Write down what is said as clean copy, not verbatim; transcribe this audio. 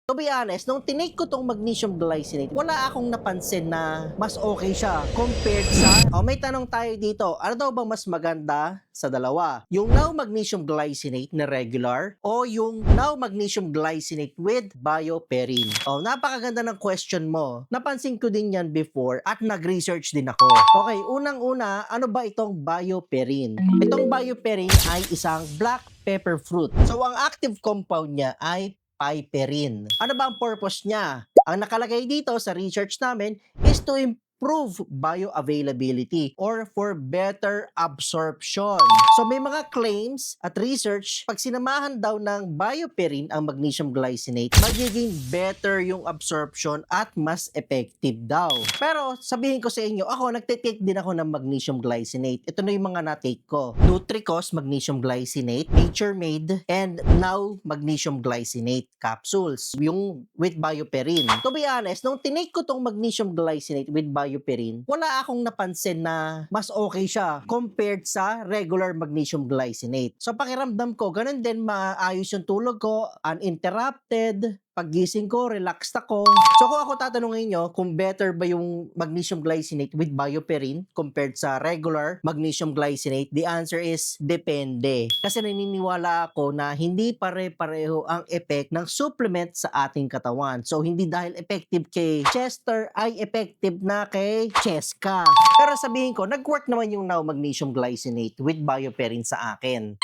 To be honest, nung tinake ko tong magnesium glycinate, wala akong napansin na mas okay siya compared sa... may tanong tayo dito. Ano daw bang mas maganda sa dalawa? Yung now magnesium glycinate na regular o yung now magnesium glycinate with bioperine? Napakaganda ng question mo. Napansin ko din yan before at nag-research din ako. Okay, unang-una, ano ba itong bioperine? Itong bioperine ay isang black pepper fruit. So, ang active compound niya ay piperine. Ano ba ang purpose niya? Ang nakalagay dito sa research namin is to improve bioavailability or for better absorption. So may mga claims at research, pag sinamahan daw ng bioperine ang magnesium glycinate, magiging better yung absorption at mas effective daw. Pero sabihin ko sa inyo, ako nagtitake din ako ng magnesium glycinate. Ito na yung mga na-take ko. Nutricos magnesium glycinate, Nature Made, and now magnesium glycinate capsules. Yung with bioperine. To be honest, nung tinake ko tong magnesium glycinate with bioperine, wala akong napansin na mas okay siya compared sa regular magnesium glycinate. So pakiramdam ko, ganun din maayos yung tulog ko, uninterrupted, paggising ko, relaxed ako. So kung ako tatanungin nyo kung better ba yung magnesium glycinate with bioperine compared sa regular magnesium glycinate, the answer is depende. Kasi naniniwala ako na hindi pare-pareho ang effect ng supplement sa ating katawan. So hindi dahil effective kay Chester ay effective na kay Cheska. Pero sabihin ko, nag-work naman yung now magnesium glycinate with bioperine sa akin.